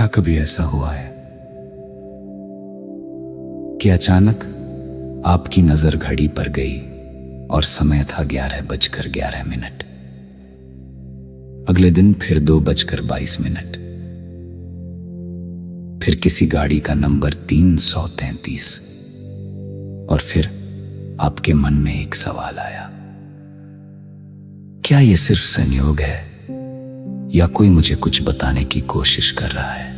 क्या कभी ऐसा हुआ है कि अचानक आपकी नजर घड़ी पर गई और समय था 11:11। अगले दिन फिर 2:22। फिर किसी गाड़ी का नंबर 333 और फिर आपके मन में एक सवाल आया, क्या यह सिर्फ संयोग है या कोई मुझे कुछ बताने की कोशिश कर रहा है?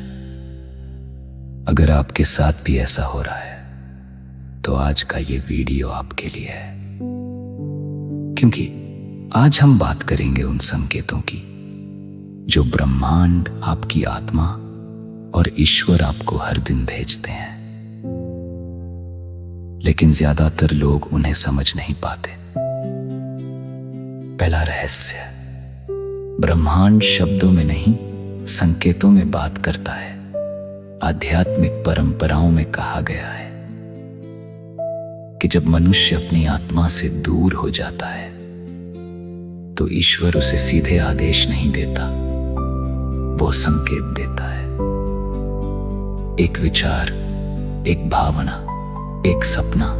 अगर आपके साथ भी ऐसा हो रहा है तो आज का ये वीडियो आपके लिए है, क्योंकि आज हम बात करेंगे उन संकेतों की जो ब्रह्मांड, आपकी आत्मा और ईश्वर आपको हर दिन भेजते हैं, लेकिन ज्यादातर लोग उन्हें समझ नहीं पाते। पहला रहस्य, ब्रह्मांड शब्दों में नहीं संकेतों में बात करता है। आध्यात्मिक परंपराओं में कहा गया है कि जब मनुष्य अपनी आत्मा से दूर हो जाता है तो ईश्वर उसे सीधे आदेश नहीं देता, वो संकेत देता है। एक विचार, एक भावना, एक सपना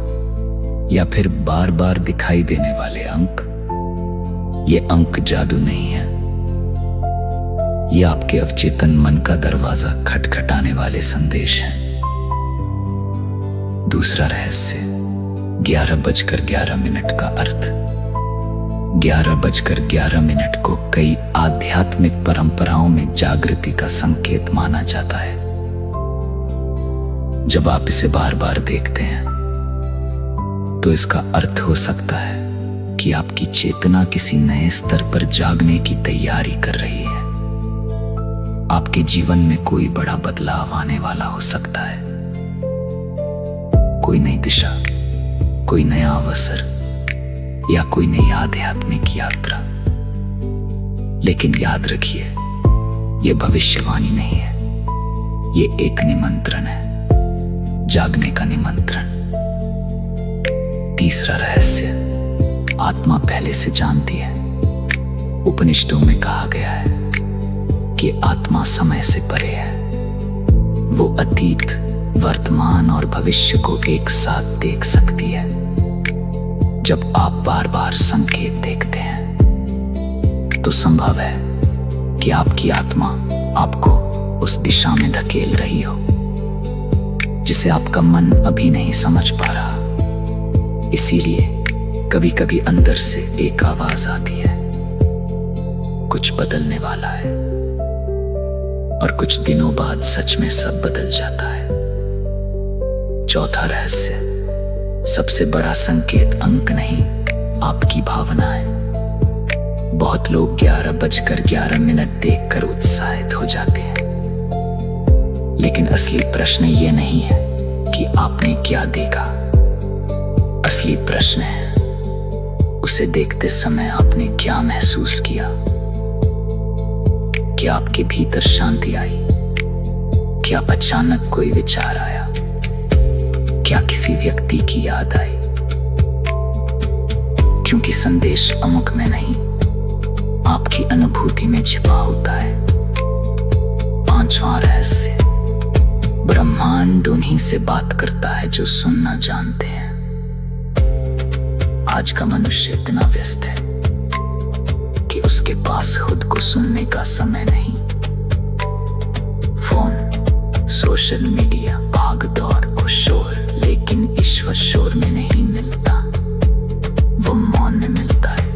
या फिर बार बार दिखाई देने वाले अंक। ये अंक जादू नहीं है, ये आपके अवचेतन मन का दरवाजा खटखटाने वाले संदेश हैं। दूसरा रहस्य, 11:11 का अर्थ। 11:11 को कई आध्यात्मिक परंपराओं में जागृति का संकेत माना जाता है। जब आप इसे बार बार देखते हैं तो इसका अर्थ हो सकता है कि आपकी चेतना किसी नए स्तर पर जागने की तैयारी कर रही है। आपके जीवन में कोई बड़ा बदलाव आने वाला हो सकता है, कोई नई दिशा, कोई नया अवसर या कोई नई आध्यात्मिक यात्रा। लेकिन याद रखिए, यह भविष्यवाणी नहीं है, यह एक निमंत्रण है, जागने का निमंत्रण। तीसरा रहस्य, आत्मा पहले से जानती है। उपनिषदों में कहा गया है कि आत्मा समय से परे है, वो अतीत, वर्तमान और भविष्य को एक साथ देख सकती है। जब आप बार बार संकेत देखते हैं तो संभव है कि आपकी आत्मा आपको उस दिशा में धकेल रही हो जिसे आपका मन अभी नहीं समझ पा रहा। इसीलिए कभी कभी अंदर से एक आवाज आती है, कुछ बदलने वाला है, और कुछ दिनों बाद सच में सब बदल जाता है। चौथा रहस्य, सबसे बड़ा संकेत अंक नहीं, आपकी भावना है। बहुत लोग 11:11 देखकर उत्साहित हो जाते हैं, लेकिन असली प्रश्न ये नहीं है कि आपने क्या देखा। असली प्रश्न है, उसे देखते समय आपने क्या महसूस किया। क्या आपके भीतर शांति आई? क्या अचानक कोई विचार आया? क्या किसी व्यक्ति की याद आई? क्योंकि संदेश अमुक में नहीं, आपकी अनुभूति में छिपा होता है। पांचवां रहस्य, ब्रह्मांड उन्हीं से बात करता है जो सुनना जानते हैं। आज का मनुष्य इतना व्यस्त है कि उसके पास खुद को सुनने का समय नहीं। फोन, सोशल मीडिया, भाग दौड़ और शोर, लेकिन ईश्वर शोर में नहीं मिलता, वो मौन में मिलता है।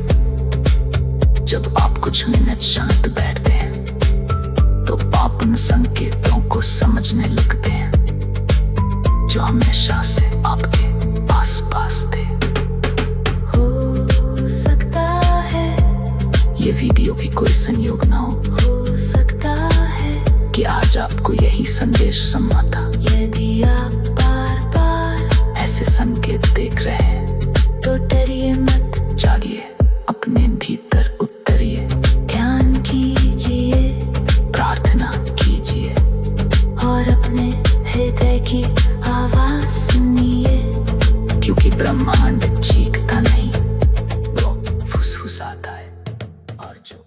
जब आप कुछ मिनट शांत बैठते हैं तो आप उन संकेतों को समझने लगते हैं जो हमेशा से आपके आसपास थे। हो सकता है ये वीडियो भी कोई संयोग ना हो सकता है कि आज आपको यही संदेश सुनना था। यदि आप बार बार ऐसे संकेत देख रहे हैं तो डरिए मत, जागिए, अपने भीतर उतरिए, ध्यान कीजिए प्रार्थना कीजिए और अपने हृदय की आवाज सुनिए, क्योंकि ब्रह्मांड चीखता नहीं, वो फुसफुसाता है। और जो